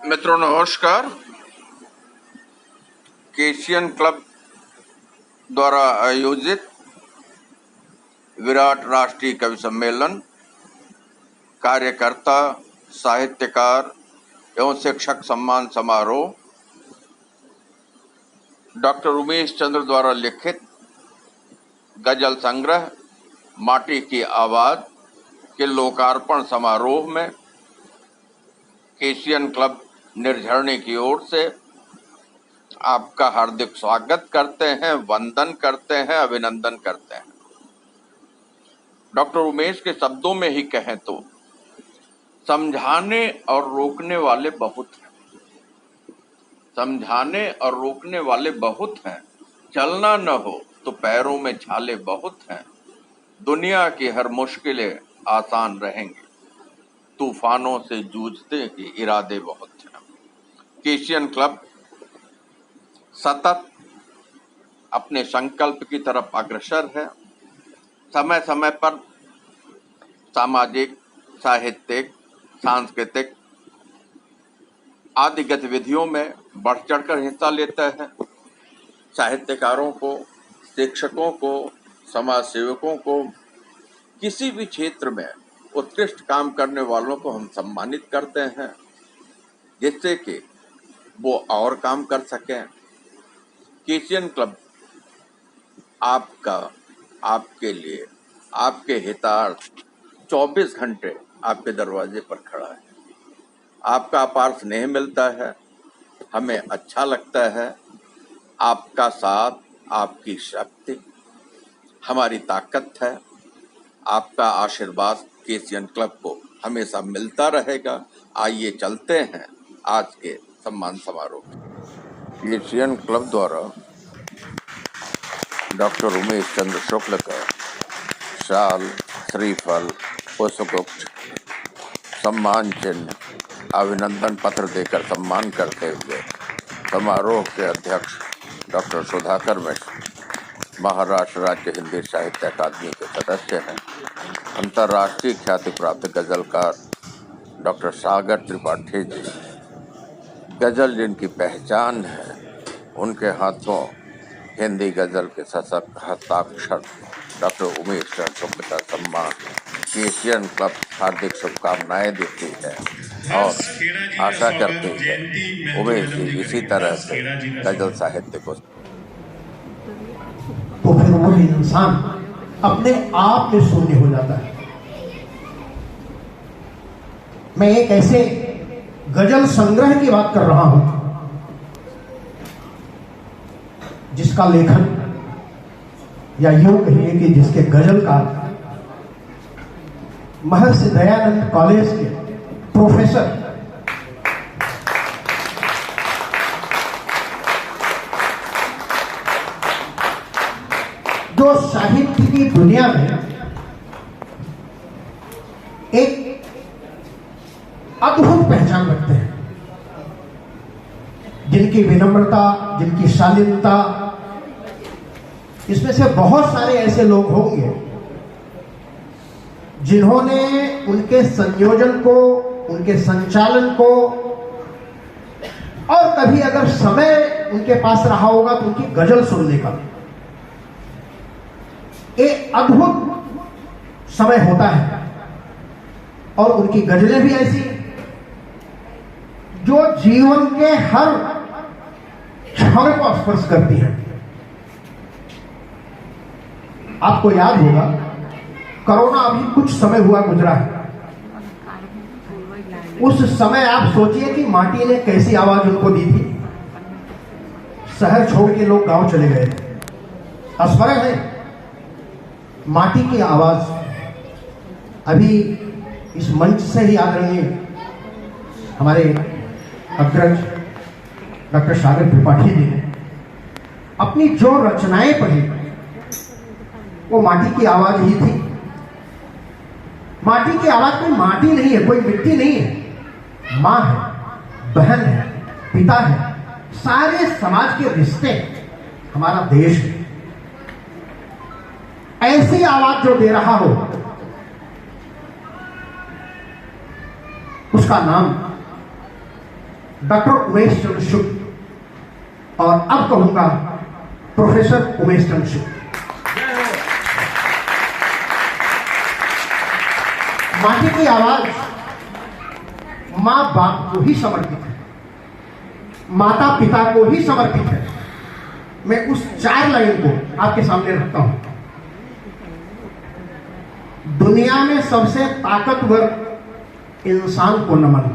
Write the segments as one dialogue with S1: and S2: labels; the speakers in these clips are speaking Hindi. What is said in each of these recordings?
S1: मित्रों नमस्कार। केशियन क्लब द्वारा आयोजित विराट राष्ट्रीय कवि सम्मेलन कार्यकर्ता साहित्यकार एवं शिक्षक सम्मान समारोह डॉक्टर उमेश चंद्र द्वारा लिखित गजल संग्रह माटी की आवाज के लोकार्पण समारोह में केशियन क्लब निर्झरणी की ओर से आपका हार्दिक स्वागत करते हैं, वंदन करते हैं, अभिनंदन करते हैं। डॉक्टर उमेश के शब्दों में ही कहें तो समझाने और रोकने वाले बहुत हैं, समझाने और रोकने वाले बहुत हैं। चलना न हो तो पैरों में छाले बहुत हैं। दुनिया की हर मुश्किलें आसान रहेंगी, तूफानों से जूझते ही इरादे बहुत हैं। केशियन क्लब सतत अपने संकल्प की तरफ अग्रसर है। समय समय पर सामाजिक, साहित्यिक, सांस्कृतिक आदि गतिविधियों में बढ़ चढ़कर हिस्सा लेता है। साहित्यकारों को, शिक्षकों को, समाज सेवकों को, किसी भी क्षेत्र में उत्कृष्ट काम करने वालों को हम सम्मानित करते हैं, जिससे कि वो और काम कर सकें। केशियन क्लब आपका, आपके लिए, आपके हितार्थ 24 घंटे आपके दरवाजे पर खड़ा है। आपका अपार स्नेह मिलता है, हमें अच्छा लगता है। आपका साथ, आपकी शक्ति हमारी ताकत है। आपका आशीर्वाद केशियन क्लब को हमेशा मिलता रहेगा। आइए चलते हैं आज के सम्मान समारोह। केशियन क्लब द्वारा डॉक्टर उमेश चंद्र शुक्ल का शाल, श्रीफल, पुष्पगुच्छ, सम्मान चिन्ह, अभिनंदन पत्र देकर सम्मान करते हुए समारोह के अध्यक्ष डॉक्टर सुधाकर मिश्र महाराष्ट्र राज्य हिंदी साहित्य अकादमी के सदस्य हैं। अंतर्राष्ट्रीय ख्याति प्राप्त गजलकार डॉक्टर सागर त्रिपाठी जी, गजल जिनकी पहचान है, उनके हाथों हिंदी गजल के सशक्त हस्ताक्षर डॉक्टर उमेश चंद्र शुक्ल का सम्मान केशियन क्लब हार्दिक शुभकामनाएं देती है और आशा करती है उमेश जी इसी तरह से गजल साहित्य को।
S2: तो फिर वो इंसान अपने आप में शून्य हो जाता है। मैं एक ऐसे गजल संग्रह की बात कर रहा हूं जिसका लेखन, या यूं कहिए कि जिसके गजल का महर्षि दयानंद कॉलेज के प्रोफेसर जो साहित्य की दुनिया में एक अद्भुत पहचान रखते हैं, जिनकी विनम्रता, जिनकी शालीनता, इसमें से बहुत सारे ऐसे लोग होंगे जिन्होंने उनके संयोजन को, उनके संचालन को, और कभी अगर समय उनके पास रहा होगा तो उनकी गजल सुनने का एक अद्भुत समय होता है। और उनकी गजलें भी ऐसी जो जीवन के हर क्षण को स्पर्श करती हैं। आपको याद होगा, कोरोना अभी कुछ समय हुआ गुजरा है। उस समय आप सोचिए कि माटी ने कैसी आवाज उनको दी थी। शहर छोड़ के लोग गांव चले गए थे। स्मरण है माटी की आवाज। अभी इस मंच से ही आदरणीय हमारे अग्रज डॉक्टर सागर त्रिपाठी जी ने अपनी जो रचनाएं पढ़ी वो माटी की आवाज ही थी। माटी की आवाज कोई माटी नहीं है, कोई मिट्टी नहीं है, मां है, बहन है, पिता है, सारे समाज के रिश्ते, हमारा देश है। ऐसी आवाज जो दे रहा हो उसका नाम डॉक्टर उमेश चंद्र शुक्ल और अब कहूंगा प्रोफेसर उमेश चंद्र शुक्ल। माटी की आवाज मां बाप को ही समर्पित है, माता पिता को ही समर्पित है। मैं उस 4 लाइन को आपके सामने रखता हूं। दुनिया में सबसे ताकतवर इंसान को नमन।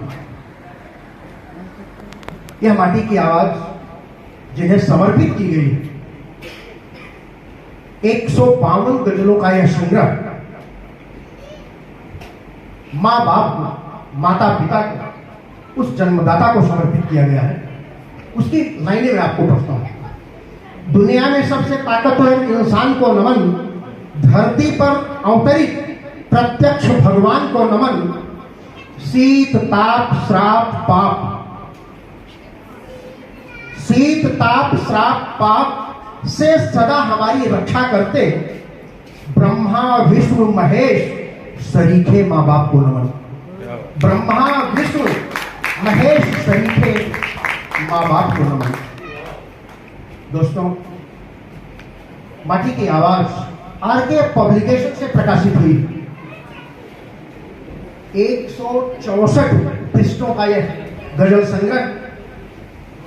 S2: यह माटी की आवाज जिन्हें समर्पित की गई, 152 गजलों का यह संग्रह मां बाप को, माता पिता को, उस जन्मदाता को समर्पित किया गया है। उसकी लाइनें मैं आपको पढ़ता हूं। दुनिया में सबसे ताकतवर इंसान को नमन, धरती पर अवतरित प्रत्यक्ष भगवान को नमन, शीत ताप श्राप पाप, शीत ताप श्राप पाप से सदा हमारी रक्षा करते ब्रह्मा विष्णु महेश सरीखे मां बाप को नमन। ब्रह्मा विष्णु महेश सरीखे मां बाप को नमन। दोस्तों, माटी की आवाज आरके पब्लिकेशन से प्रकाशित हुई। 164 पृष्ठों का यह गजल संग्रह,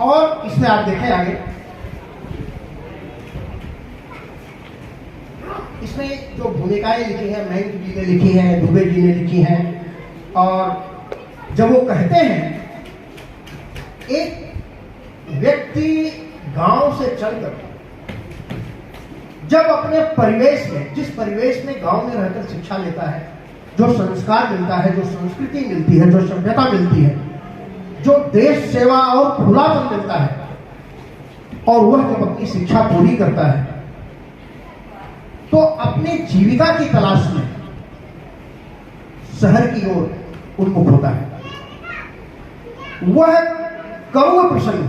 S2: और इसमें आप देखें आगे, इसमें जो भूमिकाएं लिखी हैं, महंत जी ने लिखी है, दुबे जी ने लिखी हैं। और जब वो कहते हैं, एक व्यक्ति गांव से चलकर जब अपने परिवेश में, जिस परिवेश में गांव में रहकर शिक्षा लेता है, जो संस्कार मिलता है, जो संस्कृति मिलती है, जो सभ्यता मिलती है, जो देश सेवा और खुलापन मिलता है, और वह जब अपनी शिक्षा पूरी करता है तो अपनी जीविका की तलाश में शहर की ओर उन्मुख होता है। वह करुण प्रसंग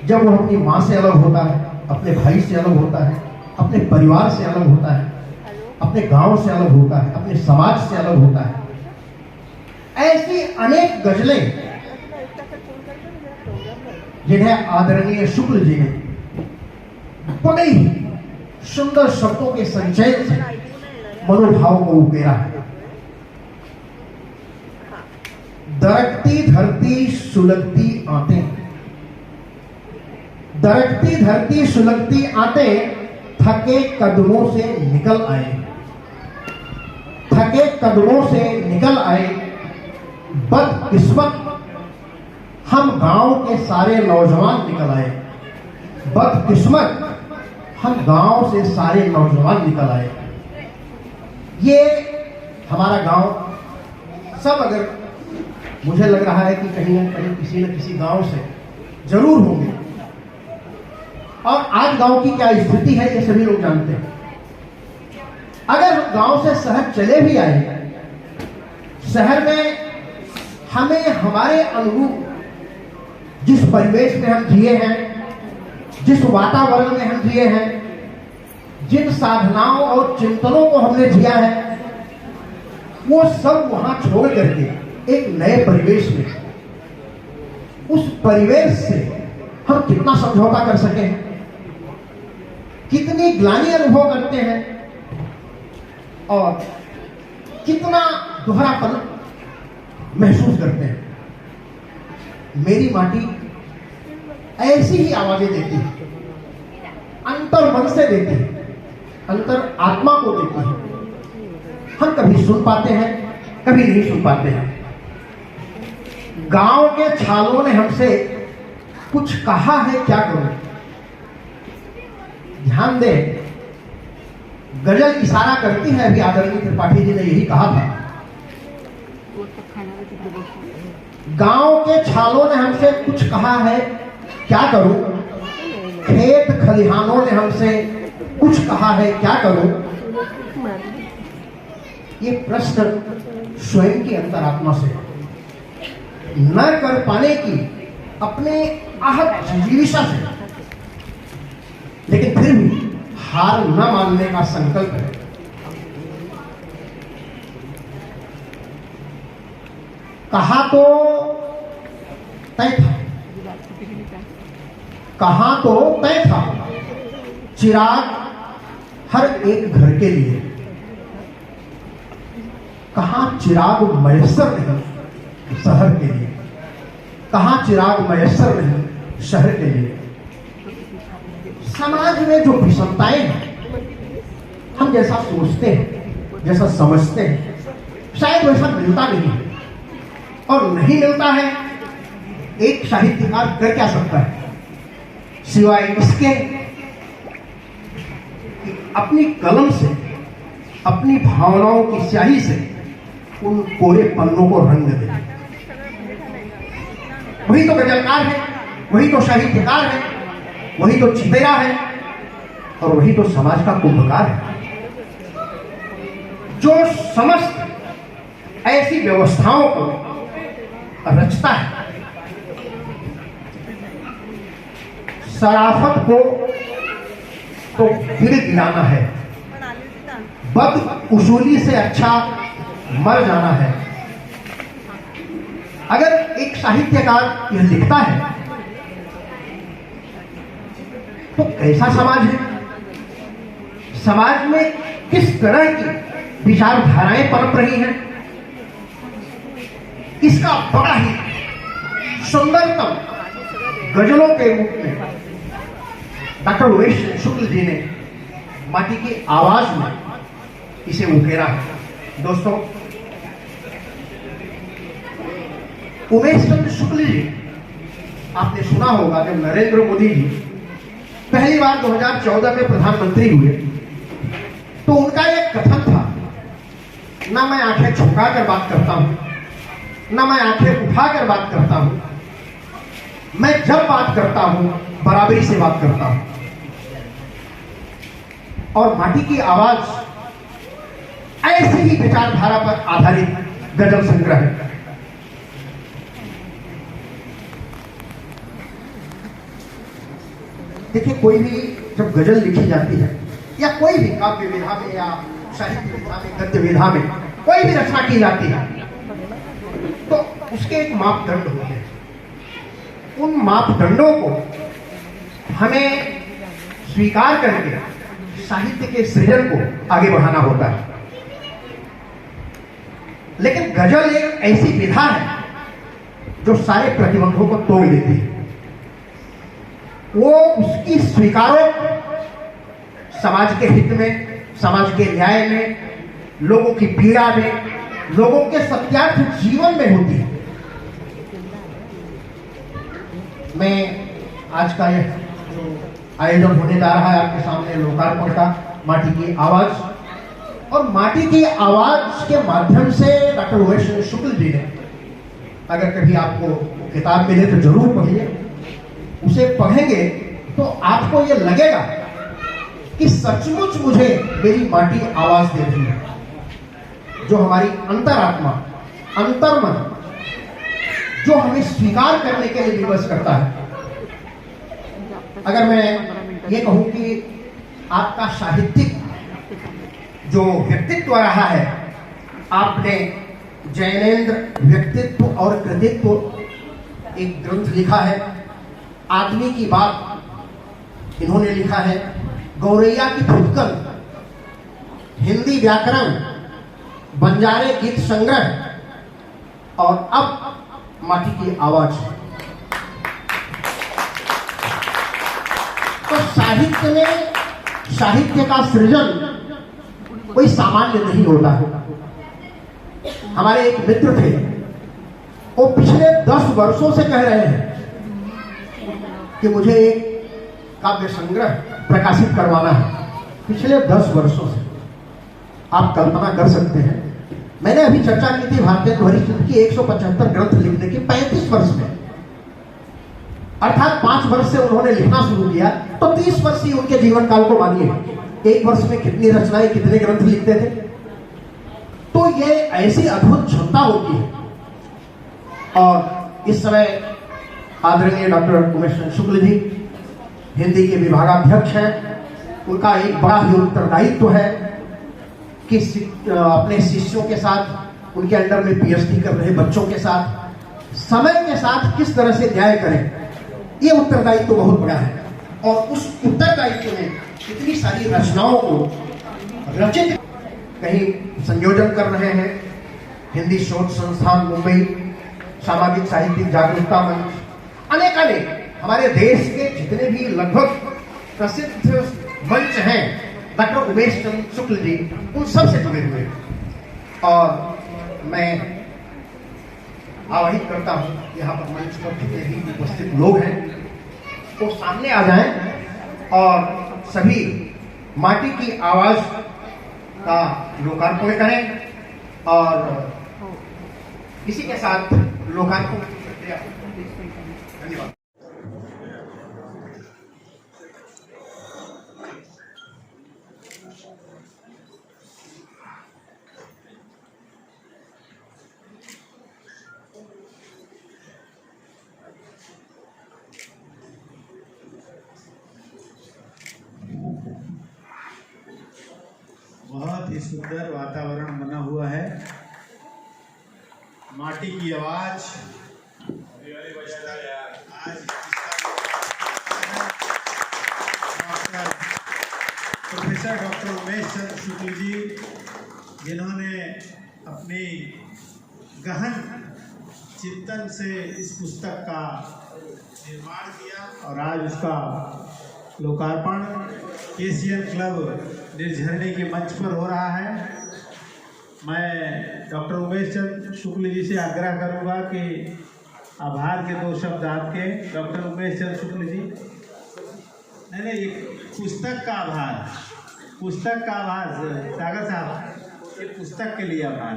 S2: जब वह अपनी मां से अलग होता है, अपने भाई से अलग होता है, अपने परिवार से अलग होता है, अपने गांव से अलग होता है, अपने समाज से अलग होता है। ऐसी अनेक गजलें जिन्हें आदरणीय शुक्ल जी ने बड़े ही सुंदर शब्दों के संचय से मनोभाव को उकेरा है। दरकती धरती सुलगती आते, दरकती धरती सुलगती आते, थके कदमों से निकल आए, थके कदमों से निकल आए, बदकिस्मत हम गांव के सारे नौजवान निकल आए, बदकिस्मत हम गांव से सारे नौजवान निकल आए। ये हमारा गांव सब, अगर मुझे लग रहा है कि कहीं ना कहीं किसी न किसी गांव से जरूर होंगे, और आज गांव की क्या स्थिति है ये सभी लोग जानते हैं। अगर गांव से शहर चले भी आए, शहर में हमें हमारे अनुरूप जिस परिवेश में हम जिए हैं, जिस वातावरण में हम जिए हैं, जिन साधनाओं और चिंतनों को हमने जिया है, वो सब वहां छोड़ करके एक नए परिवेश में, उस परिवेश से हम कितना समझौता कर सके, कितनी ग्लानि अनुभव करते हैं, और कितना दोहरापन महसूस करते हैं। मेरी माटी ऐसी ही आवाजें देती है, अंतर मन से देती है, अंतर आत्मा को देती है। हम कभी सुन पाते हैं, कभी नहीं सुन पाते हैं। गांव के छालों ने हमसे कुछ कहा है, क्या करूं? ध्यान दे, गजल इशारा करती है, अभी आदरणीय त्रिपाठी जी ने यही कहा था। गांव के छालों ने हमसे कुछ कहा है, क्या करूं? खेत खलिहानों ने हमसे कुछ कहा है, क्या करूं? ये प्रश्न स्वयं की अंतरात्मा से न कर पाने की अपने आहत जिजीविषा से, लेकिन फिर भी हार न मानने का संकल्प है। कहा तो तय था, कहां तो तय था चिराग हर एक घर के लिए, कहां चिराग मयस्सर नहीं शहर के लिए, कहां चिराग मयस्सर नहीं शहर के लिए। समाज में जो विषमताएं हैं, हम जैसा सोचते हैं, जैसा समझते हैं, शायद वैसा मिलता नहीं है। और नहीं मिलता है, एक साहित्यकार कर क्या सकता है सिवाय इसके कि अपनी कलम से, अपनी भावनाओं की स्याही से उन कोरे पन्नों को रंग दे। वही तो गजलकार है, वही तो साहित्यकार है, वही तो चितेरा है, और वही तो समाज का कुंभकार है, जो समस्त ऐसी व्यवस्थाओं को रचता है। शराफत को तो गिर गिराना है, बद उसूली से अच्छा मर जाना है। अगर एक साहित्यकार यह लिखता है तो कैसा समाज है, समाज में किस तरह की विचारधाराएं पनप रही हैं, इसका बड़ा ही सुंदरतम गजलों के रूप में डॉक्टर उमेश शुक्ल जी ने माटी की आवाज में इसे उकेरा है। दोस्तों, उमेश चंद्र शुक्ल जी, आपने सुना होगा जब नरेंद्र मोदी जी पहली बार 2014 में प्रधानमंत्री हुए तो उनका एक कथन था, ना मैं आंखें झुकाकर बात करता हूं, ना मैं आंखें उठाकर बात करता हूं, मैं जब बात करता हूं बराबरी से बात करता हूं। और माटी की आवाज ऐसी ही विचारधारा पर आधारित गजल संग्रह है। देखिए, कोई भी जब गजल लिखी जाती है या कोई भी काव्य विधा में या साहित्य विधा में, गद्य विधा में कोई भी रचना की जाती है तो उसके एक मापदंड होते हैं। उन मापदंडों को हमें स्वीकार करके साहित्य के सृजन को आगे बढ़ाना होता है। लेकिन गजल एक ऐसी विधा है जो सारे प्रतिबंधों को तोड़ देती है। वो उसकी स्वीकारो समाज के हित में, समाज के न्याय में, लोगों की पीड़ा में, लोगों के सत्यार्थ जीवन में होती है। मैं आज का यह जो आयोजन होने जा रहा है आपके सामने लोकार्पण का, माटी की आवाज, और माटी की आवाज के माध्यम से डॉक्टर उमेश शुक्ल जी ने, अगर कभी आपको किताब मिले तो जरूर पढ़िए। उसे पढ़ेंगे तो आपको यह लगेगा कि सचमुच मुझे मेरी माटी आवाज दे रही है, जो हमारी अंतरात्मा, अंतर्मन, जो हमें स्वीकार करने के लिए विवश करता है। अगर मैं ये कहूं कि आपका साहित्यिक जो व्यक्तित्व रहा है, आपने जैनेन्द्र व्यक्तित्व और कृतित्व एक ग्रंथ लिखा है, आदमी की बात इन्होंने लिखा है, गौरैया की फुटकल, हिंदी व्याकरण, बंजारे गीत संग्रह, और अब माटी की आवाज। तो साहित्य में, साहित्य का सृजन कोई सामान्य नहीं होता है। हमारे एक मित्र थे, वो पिछले 10 वर्षों से कह रहे हैं कि मुझे एक काव्य संग्रह प्रकाशित करवाना है। पिछले 10 वर्षों से आप कल्पना कर सकते हैं। मैंने अभी चर्चा की थी भारतेंदु हरिश्चंद्र की 175 ग्रंथ लिखने की 35 वर्ष में, अर्थात 5 वर्ष से उन्होंने लिखना शुरू किया तो 30 वर्ष ही उनके जीवन काल को मानिए। एक वर्ष में कितनी रचनाएं, कितने ग्रंथ लिखते थे। तो ये ऐसी अद्भुत क्षमता होती है। और इस समय आदरणीय डॉक्टर उमेश शुक्ल जी हिंदी के विभागाध्यक्ष हैं। उनका एक बड़ा ही उत्तरदायित्व है कि अपने शिष्यों के साथ, उनके अंडर में पीएचडी कर रहे बच्चों के साथ समय के साथ किस तरह से न्याय करें, ये उत्तरदायित्व बहुत बड़ा है। और उस उत्तरदायित्व में इतनी सारी रचनाओं को रचित कहीं संयोजन कर रहे हैं हिंदी शोध संस्थान मुंबई, सामाजिक साहित्यिक जागरूकता मंच, अनेक हमारे देश के जितने भी लगभग प्रसिद्ध मंच हैं, डॉक्टर उमेश चंद्र शुक्ल जी उन सब से जुड़े हुए हैं। और मैं आवाहित करता हूं यहाँ पर मंच पर जितने भी उपस्थित लोग हैं वो सामने आ जाएं और सभी माटी की आवाज का लोकार्पण करें। और इसी के साथ लोकार्पण की प्रक्रिया। धन्यवाद।
S3: बहुत ही सुंदर वातावरण बना हुआ है। माटी की आवाज आज प्रोफेसर डॉक्टर उमेश चंद्र शुक्ल जी, जिन्होंने अपनी गहन चिंतन से इस पुस्तक का निर्माण किया और आज उसका लोकार्पण एशियन क्लब निर्झरने के मंच पर हो रहा है। मैं डॉक्टर उमेश चंद्र शुक्ल जी से आग्रह करूंगा कि आभार के 2 शब्द आपके। डॉक्टर उमेश चंद्र शुक्ल जी, नहीं ये पुस्तक का आभार, सागर साहब, ये पुस्तक के लिए आभार।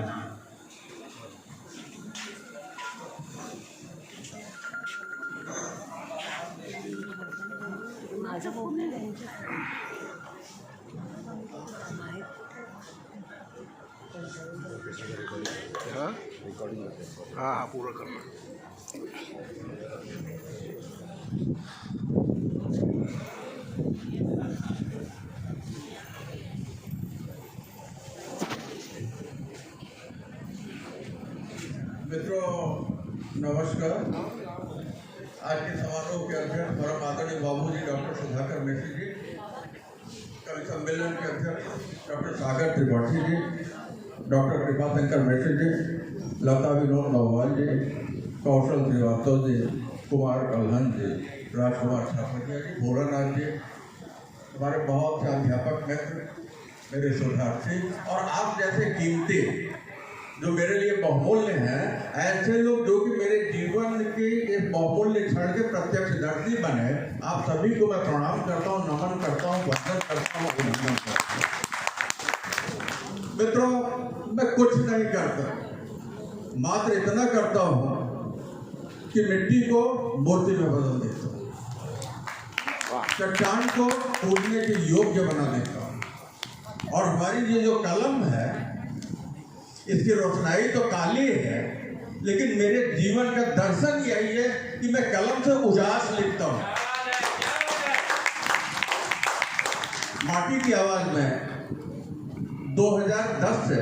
S4: हाँ पूरा करना।
S1: मित्रों नमस्कार। आज के समारोह के अध्यक्ष परम आदरणीय बाबूजी डॉक्टर सुधाकर मिश्र जी, कवि सम्मेलन के अध्यक्ष डॉक्टर सागर त्रिपाठी जी, डॉक्टर कृपाशंकर मिश्र जी, लता विनोद नौवाल जी, कौशल श्रीवास्तव जी, कुमार कल्हन जी, राजकुमार ठाकुरिया जी, भोलानाथ जी, हमारे बहुत से अध्यापक मित्र, मेरे शोधार्थी और आप जैसे कीमती जो मेरे लिए बहुमूल्य हैं, ऐसे लोग जो कि मेरे जीवन के इस बहुमूल्य क्षण के प्रत्यक्षदर्शी बने, आप सभी को मैं प्रणाम करता हूँ, नमन करता हूँ, वंदन करता हूँ, अभिनंदन करता हूँ। मित्रों, मैं कुछ नहीं करता, मात्र इतना करता हूँ कि मिट्टी को मूर्ति में बदल देता हूँ, चट्टान को टूटने के योग्य बना देता हूँ। और हमारी ये जो कलम है, इसकी रोशनाई तो काली है, लेकिन मेरे जीवन का दर्शन यही है कि मैं कलम से उजास लिखता हूँ। माटी की आवाज में 2010 से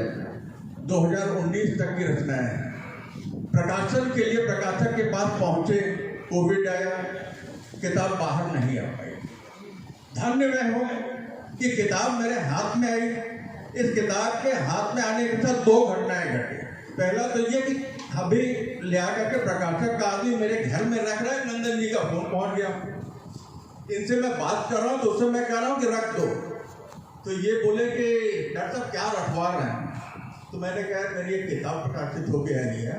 S1: 2019 तक की रचनाएं हैं। प्रकाशन के लिए प्रकाशक के पास पहुंचे, कोविड आया, किताब बाहर नहीं आ पाई। धन्य मैं हूं कि किताब मेरे हाथ में आई। इस किताब के हाथ में आने के साथ 2 घटनाएं घटी। पहला तो ये कि अभी ले आकर के प्रकाशक का आदमी मेरे घर में रख रहा है, नंदन जी का फोन पहुंच गया, इनसे मैं बात कर रहा हूँ तो उससे मैं कह रहा हूँ कि रख दो, तो ये बोले कि डॉक्टर साहब क्या रखवा रहे हैं। तो मैंने कहा मेरी एक किताब प्रकाशित होके आई है,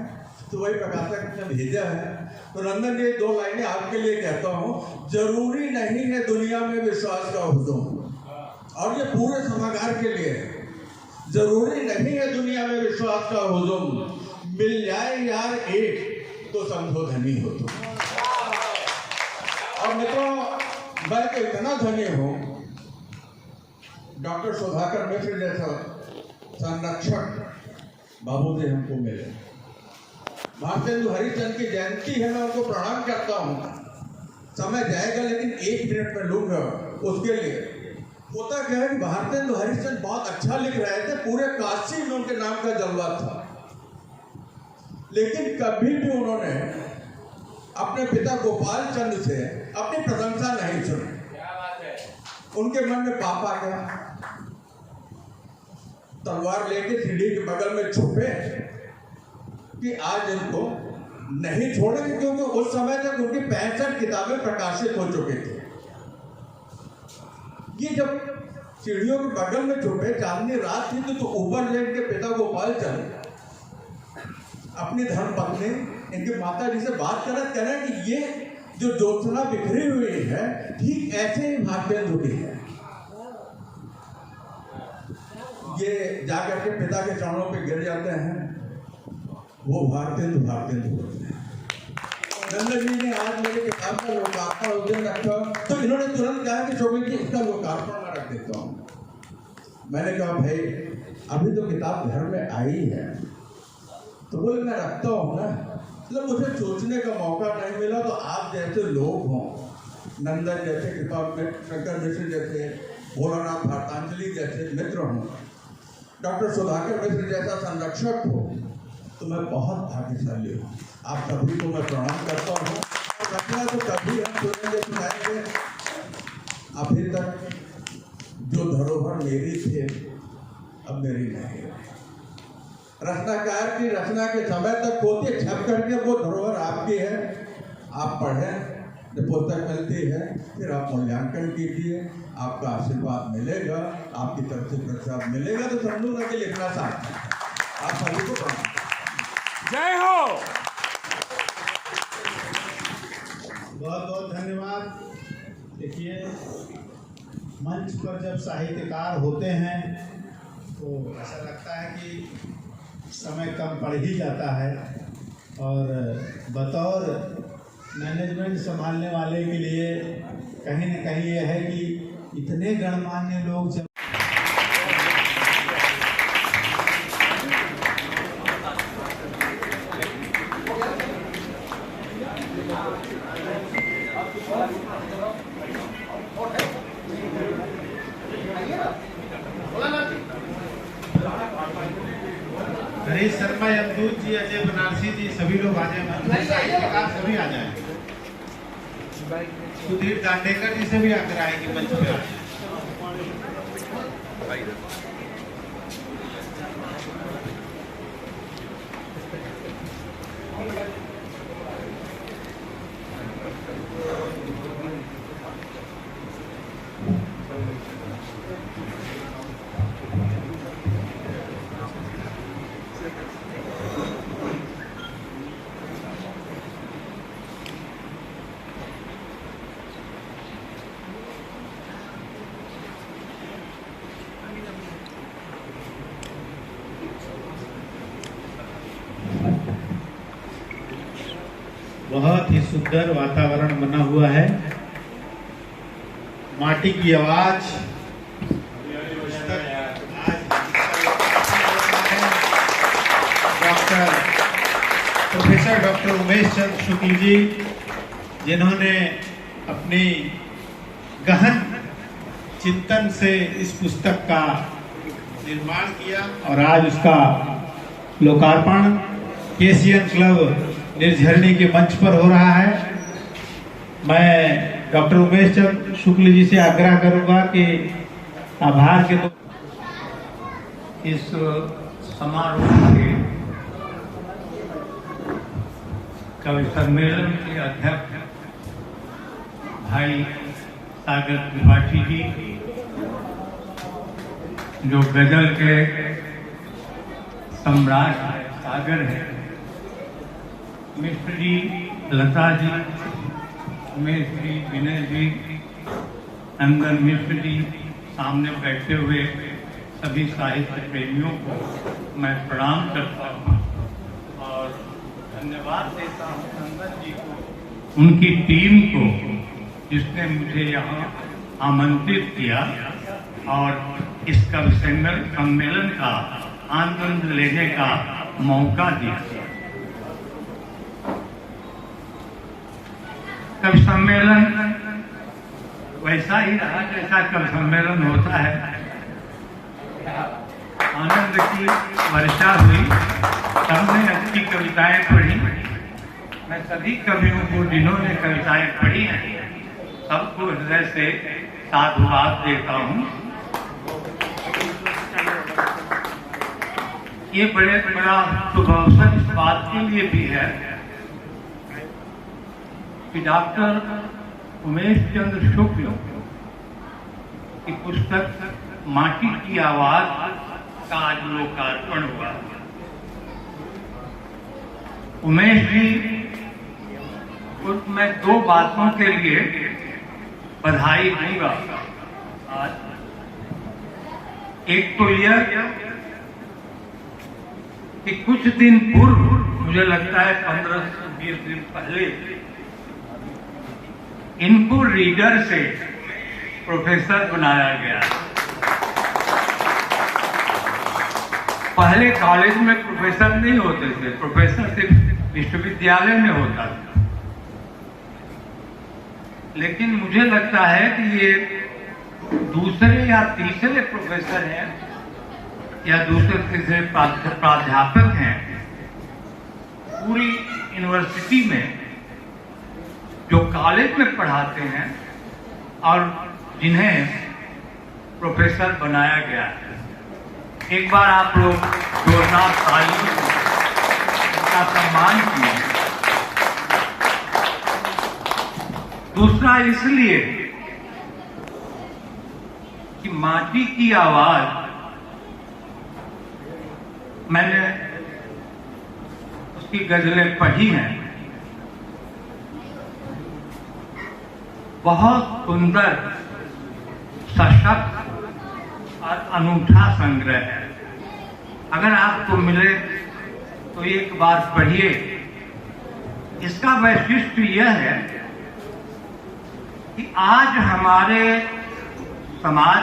S1: तो वही प्रकाशक ने भेजा है। तो नंदन जी 2 लाइनें आपके लिए कहता हूँ। जरूरी नहीं है दुनिया में विश्वास का हुजूम, और ये पूरे सभागार के लिए है। जरूरी नहीं है दुनिया में विश्वास का हुजूम, मिल जाए यार एक तो समझो धनी हो तुम। और मित्रों, मैं तो इतना धनी हूँ, डॉक्टर सुधाकर मिश्र जैसा संरक्षक बाबू जी हमको मिले। भारतेंदु हरिश्चंद्र की जयंती है, मैं उनको प्रणाम करता हूँ। समय जाएगा लेकिन 1 मिनट में लूंगा उसके लिए। होता क्या है कि भारतेंदु हरिश्चंद्र बहुत अच्छा लिख रहे थे, पूरे काशी में उनके नाम का जलवा था। लेकिन कभी भी उन्होंने अपने पिता गोपाल चंद से अपनी प्रशंसा नहीं सुनी। उनके मन में पाप आ गया, तलवार लेके सीढ़ी के बगल में छुपे कि आज इनको नहीं छोड़ेंगे, क्योंकि उस समय तक उनकी 65 किताबें प्रकाशित हो चुकी थी। ये जब सीढ़ियों के बगल में छुपे, चांदनी रात थी, तो ऊपर लेट के पिता गोपाल चंद अपनी धर्म पत्नी इनके माता जी से बात कह रहे हैं कि ये जो ज्योत्सना बिखरी हुई है ठीक ऐसे ही भारतेंदु की है। ये जाकर के पिता के चरणों पे गिर जाते हैं, वो भारतेंदु होते हैं। नंदन जी ने आज मेरी किताब का लोकार्पण उस दिन रखा, तो इन्होंने तुरंत कहा कि शोभित जी इसका लोकार्पण मैं रख देता हूँ। मैंने कहा भाई अभी तो किताब घर में आई है, तो बोले मैं रखता हूँ ना, मतलब मुझे सोचने का मौका नहीं मिला। तो आप जैसे लोग हों, नंदन जैसे किताब में, शंकर मिश्र जैसे, भोलानाथ भारतांजलि जैसे मित्र हों, डॉक्टर सुधाकर मिश्र जैसा संरक्षक हो, तो मैं बहुत भाग्यशाली हूँ। आप सभी को मैं प्रणाम करता हूँ। और रखना तो कभी हम सुनेंगे सुनाएंगे। अभी तक जो धरोहर मेरी थी अब मेरी नहीं है। रचनाकार की रचना के समय तक होती है, छप करके वो धरोहर आपकी है। आप पढ़ें, जब पुस्तक मिलती है फिर आप मूल्यांकन कीजिए, आपका आशीर्वाद मिलेगा, आपकी तरफ से प्रसाद मिलेगा, तो समझूंगा कि लिखना साथ है। आप सभी को प्रणाम।
S4: जय हो।
S3: बहुत बहुत धन्यवाद। देखिए, मंच पर जब साहित्यकार होते हैं तो ऐसा लगता है कि समय कम पड़ ही जाता है, और बतौर मैनेजमेंट संभालने वाले के लिए कहीं न कहीं यह है कि इतने गणमान्य लोग जब हरीश शर्मा, यमदूत जी, अजय बनारसी जी, सभी लोग आ जाए, सभी आ जाए। सुधीर दांडेकर जी से भी आग्रह है कि मंच पे आ जाए। बहुत ही सुंदर वातावरण बना हुआ है। माटी की आवाज, प्रोफेसर डॉक्टर उमेश चंद्र शुक्ल जी, जिन्होंने अपनी गहन चिंतन से इस पुस्तक का निर्माण किया और आज उसका लोकार्पण केसीएन क्लब निर्झरणी के मंच पर हो रहा है। मैं डॉक्टर उमेश चंद्र शुक्ल जी से आग्रह करूंगा कि आभार के तो
S5: इस समारोह के कवि सम्मेलन के अध्यक्ष भाई सागर त्रिपाठी जी, जो गजल के सम्राट है, सागर है, मिश्र जी, लता जी, उमेश जी, विनय जी, नंदन मिश्र जी, सामने बैठे हुए सभी साहित्य प्रेमियों को मैं प्रणाम करता हूँ और धन्यवाद देता हूँ नंदन जी को, उनकी टीम को, जिसने मुझे यहाँ आमंत्रित किया और इस कवि सम्मेलन का आनंद लेने का मौका दिया। कवि सम्मेलन वैसा ही रहा जैसा कवि सम्मेलन होता है। आनंद की वर्षा हुई, सबने अच्छी कविता कविताएं पढ़ी। मैं सभी कवियों को जिन्होंने कविताएं पढ़ी हैं सबको हृदय से साधुवाद देता हूँ। ये बड़ा शुभ अवसर इस बात के लिए भी है कि डॉक्टर उमेश चंद्र शुक्ल की पुस्तक माटी की आवाज का आज लोकार्पण हुआ। उमेश जी को मैं दो बातों के लिए बधाई दूंगा आज। एक तो यह कि कुछ दिन पूर्व, मुझे लगता है 15 से 20 दिन पहले, इनको रीडर से प्रोफेसर बनाया गया। पहले कॉलेज में प्रोफेसर नहीं होते थे, प्रोफेसर सिर्फ विश्वविद्यालय में होता था। लेकिन मुझे लगता है कि ये दूसरे या तीसरे प्रोफेसर हैं या दूसरे तीसरे प्राध्यापक हैं पूरी यूनिवर्सिटी में जो कॉलेज में पढ़ाते हैं और जिन्हें प्रोफेसर बनाया गया है। एक बार आप लोग जोरदार तालियों का सम्मान किए। दूसरा इसलिए कि माटी की आवाज, मैंने उसकी गजलें पढ़ी हैं। बहुत सुंदर, सशक्त और अनूठा संग्रह है। अगर आपको मिले तो एक बार पढ़िए। इसका वैशिष्ट्य यह है कि आज हमारे समाज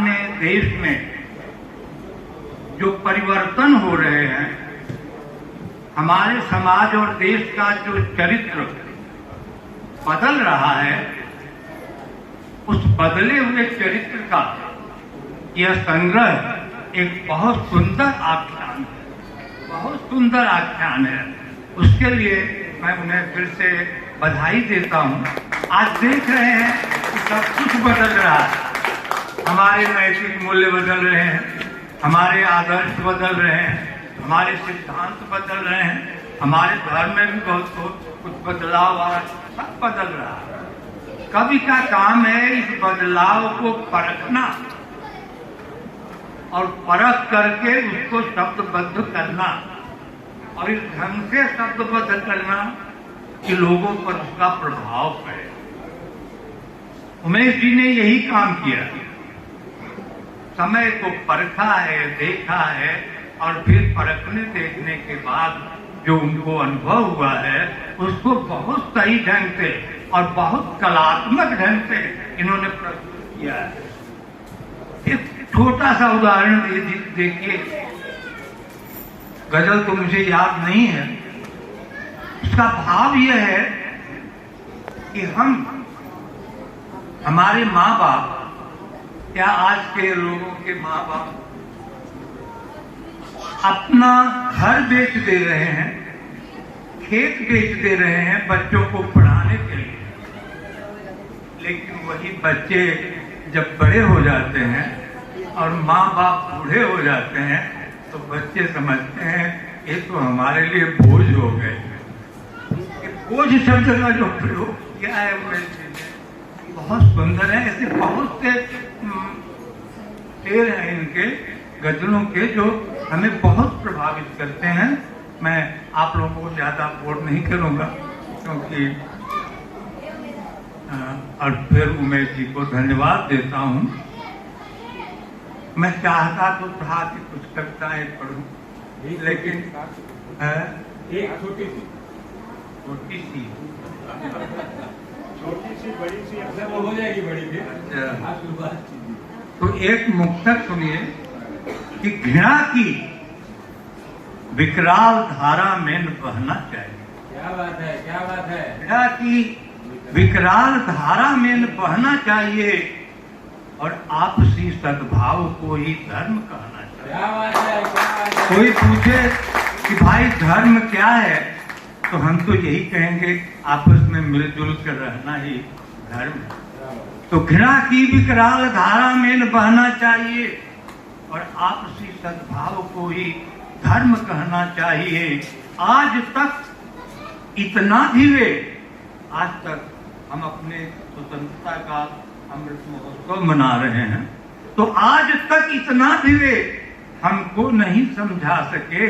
S5: में देश में जो परिवर्तन हो रहे हैं, हमारे समाज और देश का जो चरित्र बदल रहा है, उस बदले हुए चरित्र का यह संग्रह एक बहुत सुंदर आख्यान है, बहुत सुंदर आख्यान है। उसके लिए मैं उन्हें फिर से बधाई देता हूं। आज देख रहे हैं कि सब कुछ बदल रहा है, हमारे नैतिक मूल्य बदल रहे हैं, हमारे आदर्श बदल रहे हैं, हमारे सिद्धांत बदल रहे हैं, हमारे धर्म में भी बहुत कुछ बदलाव आ रहा है, सब बदल रहा है। कवि का काम है इस बदलाव को परखना और परख करके उसको शब्दबद्ध करना और इस ढंग से शब्दबद्ध करना कि लोगों पर उसका प्रभाव पड़े। उमेश जी ने यही काम किया, समय को परखा है, देखा है और फिर परखने देखने के बाद जो उनको अनुभव हुआ है उसको बहुत सही ढंग से और बहुत कलात्मक ढंग से इन्होंने प्रस्तुत किया है। एक छोटा सा उदाहरण देखिए, गजल तो मुझे याद नहीं है, उसका भाव यह है कि हमारे माँ बाप या आज के लोगों के माँ बाप अपना घर बेच दे रहे हैं, खेत बेच दे रहे हैं बच्चों को पढ़ाने के लिए। लेकिन वही बच्चे जब बड़े हो जाते हैं और माँ बाप बूढ़े हो जाते हैं तो बच्चे समझते हैं ये तो हमारे लिए बोझ हो गए। बोझ शब्द का जो प्रयोग किया है बहुत सुंदर है। ऐसे बहुत से शेर हैं इनके गजलों के जो हमें बहुत प्रभावित करते हैं। मैं आप लोगों को ज्यादा बोर नहीं करूंगा क्योंकि और फिर उमेश जी को धन्यवाद देता हूं। मैं चाहता तो था कि कुछ कविताएं पढ़ूं, लेकिन एक छोटी सी
S4: बड़ी सी अक्सर हो जाएगी बड़ी भी।
S5: तो एक मुक्तक सुनिए कि घृणा की विकराल धारा में न बहना चाहिए।
S4: क्या बात है, क्या बात है।
S5: घृणा की विकराल धारा में न बहना चाहिए और आपसी सद्भाव को ही धर्म कहना चाहिए।
S4: क्या बात है, क्या
S5: कोई पूछे कि भाई धर्म क्या है, तो हम तो यही कहेंगे आपस में मिलजुल कर रहना ही धर्म है। तो घृणा की विकराल धारा में न बहना चाहिए और आपसी सद्भाव को ही धर्म कहना चाहिए। आज तक इतना भी वे, आज तक हम अपने स्वतंत्रता का अमृत महोत्सव मना रहे हैं, तो आज तक इतना भी वे हमको नहीं समझा सके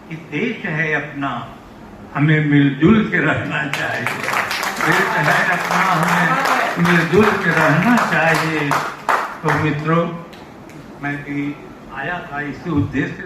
S5: कि देश है अपना, हमें मिलजुल के रहना चाहिए। देश है अपना, हमें मिलजुल के रहना चाहिए। तो मित्रों, मैं भी आया था इसी उद्देश्य